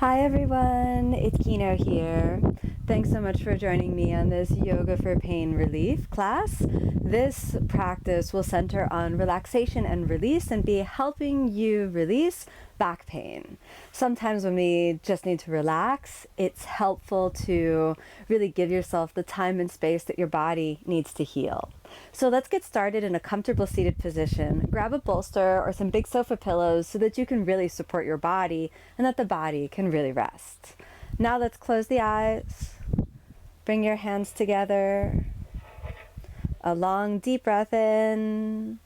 Hi everyone, it's Kino here. Thanks so much for joining me on this Yoga for Pain Relief class. This practice will center on relaxation and release and be helping you release back pain. Sometimes when we just need to relax, it's helpful to really give yourself the time and space that your body needs to heal. So let's get started in a comfortable seated position. Grab a bolster or some big sofa pillows so that you can really support your body and that the body can really rest. Now let's close the eyes. Bring your hands together. A long deep breath in.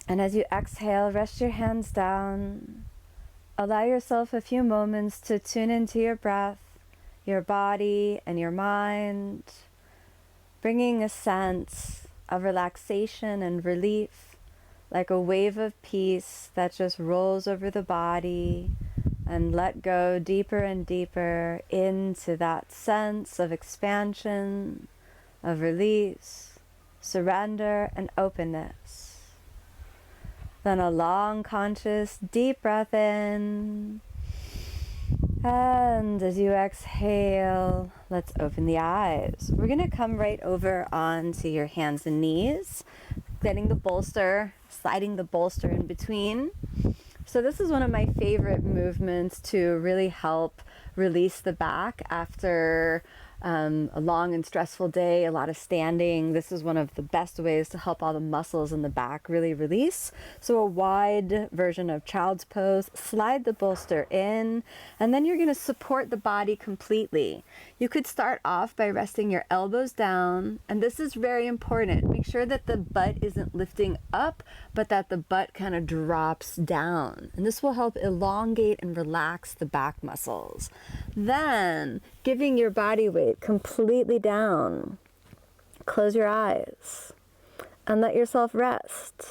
And as you exhale, rest your hands down. Allow yourself a few moments to tune into your breath, your body, and your mind, bringing a sense of relaxation and relief, like a wave of peace that just rolls over the body, and let go deeper and deeper into that sense of expansion, of release, surrender, and openness. Then a long, conscious, deep breath in. And as you exhale, let's open the eyes. We're going to come right over onto your hands and knees, getting the bolster, sliding the bolster in between. So this is one of my favorite movements to really help release the back after a long and stressful day, a lot of standing. This is one of the best ways to help all the muscles in the back really release. So a wide version of child's pose, slide the bolster in, and then you're going to support the body completely. You could start off by resting your elbows down, and this is very important. Make sure that the butt isn't lifting up, but that the butt kind of drops down. And this will help elongate and relax the back muscles. Then, giving your body weight completely down. Close your eyes and let yourself rest.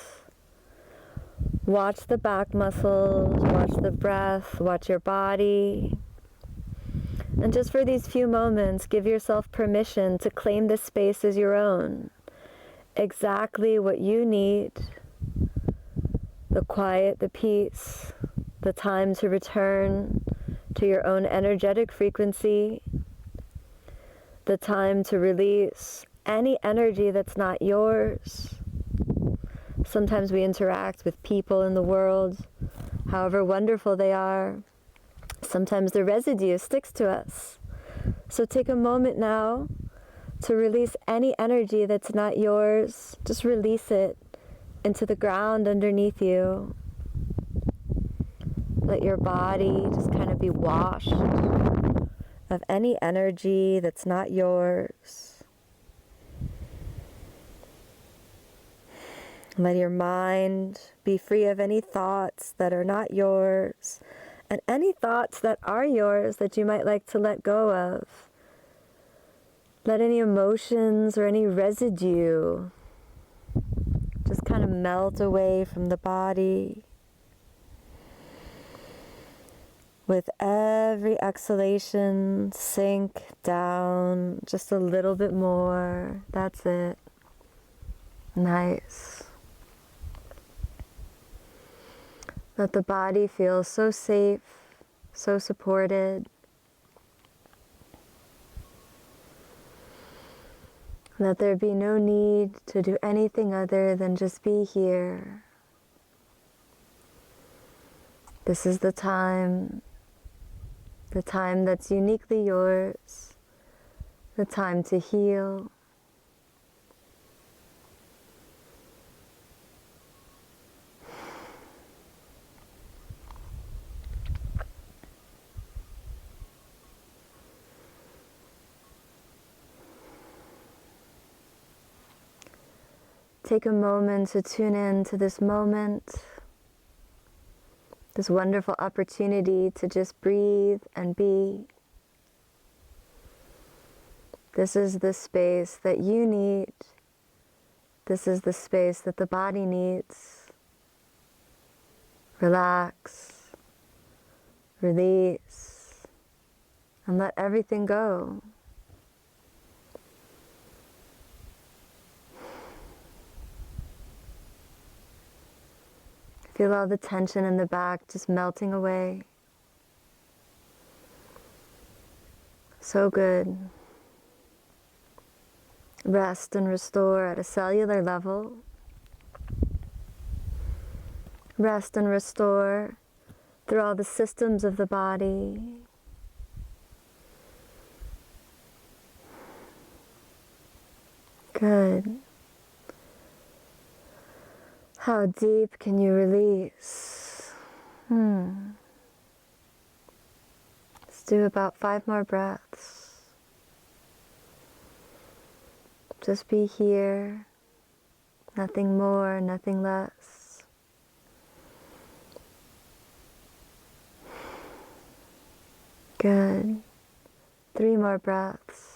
Watch the back muscles, watch the breath, watch your body. And just for these few moments, give yourself permission to claim this space as your own. Exactly what you need. The quiet, the peace, the time to return to your own energetic frequency, the time to release any energy that's not yours. Sometimes we interact with people in the world, however wonderful they are. Sometimes the residue sticks to us. So take a moment now to release any energy that's not yours. Just release it into the ground underneath you. Let your body just kind of be washed of any energy that's not yours. Let your mind be free of any thoughts that are not yours, and any thoughts that are yours that you might like to let go of. Let any emotions or any residue just kind of melt away from the body. With every exhalation, sink down just a little bit more. That's it. Nice. Let the body feel so safe, so supported. Let there be no need to do anything other than just be here. This is the time that's uniquely yours, the time to heal. Take a moment to tune in to this moment, this wonderful opportunity to just breathe and be. This is the space that you need. This is the space that the body needs. Relax, release, and let everything go. Feel all the tension in the back just melting away. So good. Rest and restore at a cellular level. Rest and restore through all the systems of the body. Good. How deep can you release? Let's do about 5 more breaths. Just be here. Nothing more, nothing less. Good. 3 more breaths.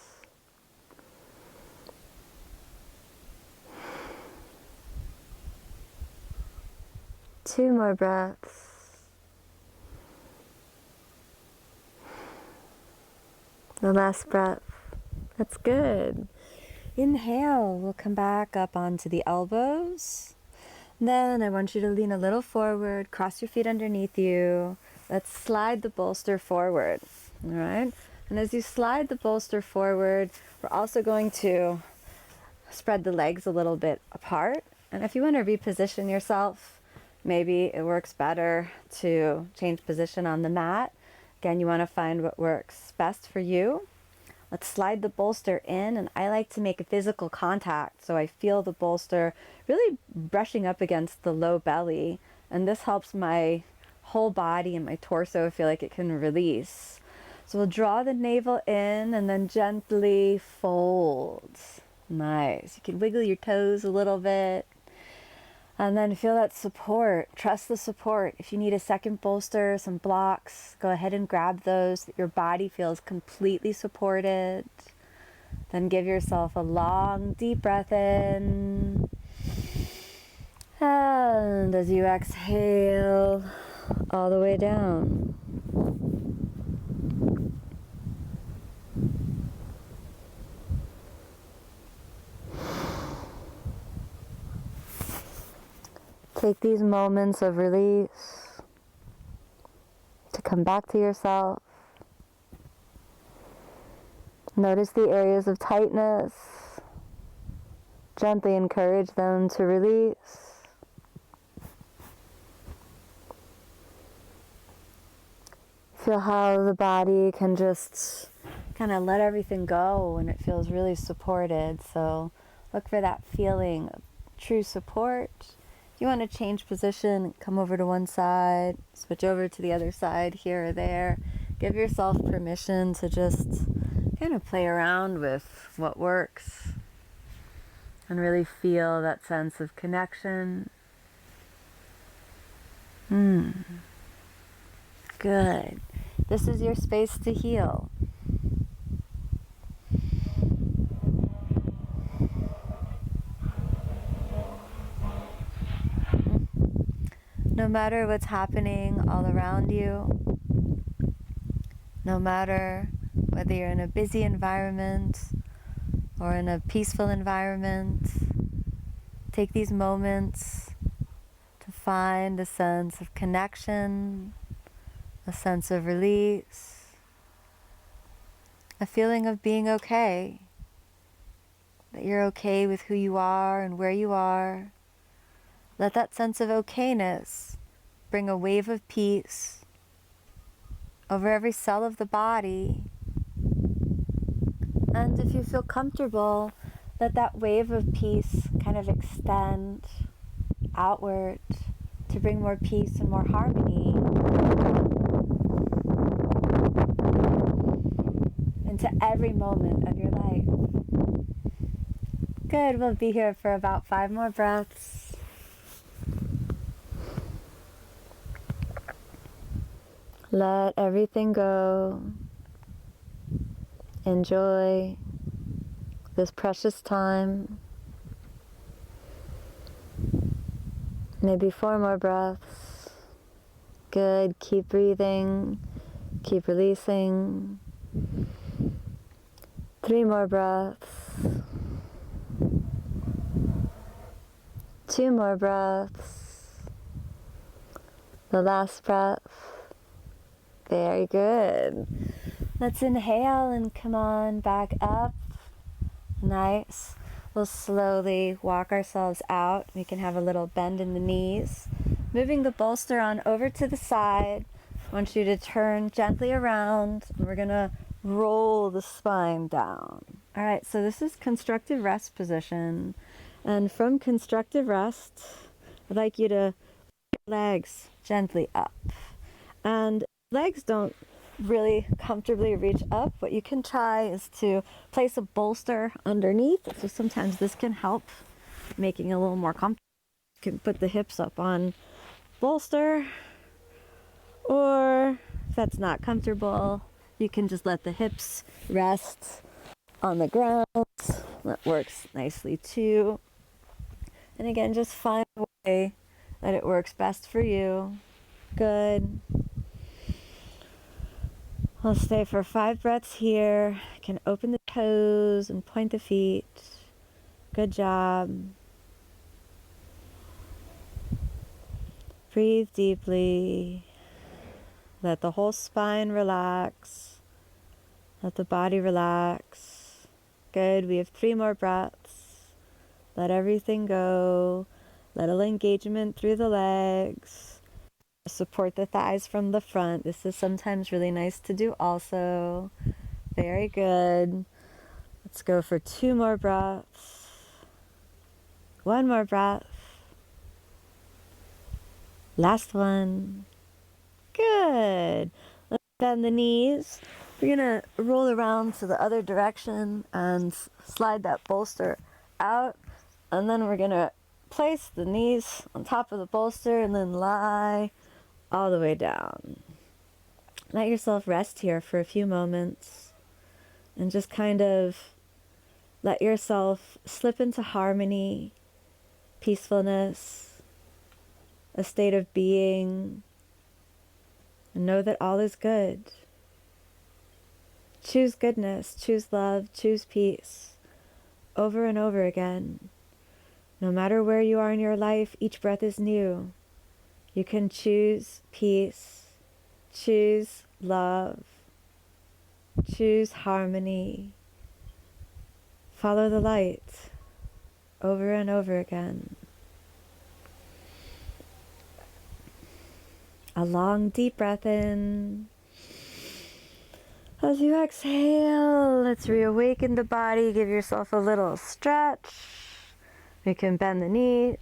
Two more breaths. The last breath. That's good. Inhale. We'll come back up onto the elbows. Then I want you to lean a little forward, cross your feet underneath you. Let's slide the bolster forward. All right? And as you slide the bolster forward, we're also going to spread the legs a little bit apart. And if you want to reposition yourself, maybe it works better to change position on the mat. Again, you want to find what works best for you. Let's slide the bolster in, and I like to make a physical contact so I feel the bolster really brushing up against the low belly, and this helps my whole body and my torso feel like it can release. So we'll draw the navel in and then gently fold. Nice. You can wiggle your toes a little bit. And then feel that support. Trust the support. If you need a second bolster, some blocks, go ahead and grab those so that your body feels completely supported. Then give yourself a long, deep breath in. And as you exhale, all the way down. Take these moments of release to come back to yourself. Notice the areas of tightness. Gently encourage them to release. Feel how the body can just kind of let everything go when it feels really supported. So look for that feeling of true support. If you want to change position, come over to one side, switch over to the other side here or there. Give yourself permission to just kind of play around with what works and really feel that sense of connection. Good. This is your space to heal. No matter what's happening all around you, no matter whether you're in a busy environment or in a peaceful environment, take these moments to find a sense of connection, a sense of release, a feeling of being okay, that you're okay with who you are and where you are. Let that sense of okayness bring a wave of peace over every cell of the body. And if you feel comfortable, let that wave of peace kind of extend outward to bring more peace and more harmony into every moment of your life. Good, we'll be here for about 5 more breaths. Let everything go. Enjoy this precious time. Maybe 4 more breaths. Good. Keep breathing. Keep releasing. 3 more breaths. 2 more breaths. The last breath. Very good. Let's inhale and come on back up. Nice. We'll slowly walk ourselves out. We can have a little bend in the knees. Moving the bolster on over to the side. I want you to turn gently around. We're going to roll the spine down. All right, so this is constructive rest position. And from constructive rest, I'd like you to legs gently up. And legs don't really comfortably reach up. What you can try is to place a bolster underneath. So sometimes this can help making it a little more comfortable. You can put the hips up on bolster, or if that's not comfortable, you can just let the hips rest on the ground. That works nicely too. And again, just find a way that it works best for you. Good. I'll stay for 5 breaths here. You can open the toes and point the feet. Good job. Breathe deeply. Let the whole spine relax. Let the body relax. Good. We have 3 more breaths. Let everything go. Little engagement through the legs. Support the thighs from the front. This is sometimes really nice to do also. Very good. Let's go for 2 more breaths. 1 more breath. Last one. Good. Let's bend the knees. We're going to roll around to the other direction and slide that bolster out. And then we're going to place the knees on top of the bolster and then lie all the way down. Let yourself rest here for a few moments and just kind of let yourself slip into harmony, peacefulness, a state of being, and know that all is good. Choose goodness, choose love, choose peace over and over again. No matter where you are in your life, each breath is new. You can choose peace, choose love, choose harmony. Follow the light over and over again. A long, deep breath in. As you exhale, let's reawaken the body. Give yourself a little stretch. You can bend the knees,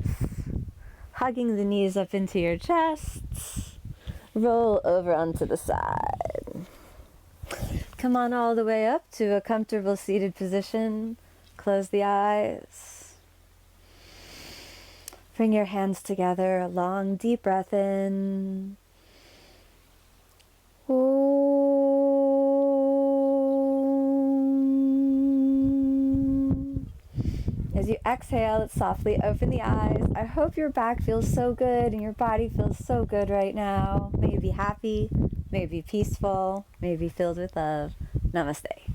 hugging the knees up into your chest. Roll over onto the side. Come on all the way up to a comfortable seated position. Close the eyes. Bring your hands together. A long, deep breath in. As you exhale, let's softly open the eyes. I hope your back feels so good and your body feels so good right now. May you be happy, may you be peaceful, may you be filled with love. Namaste.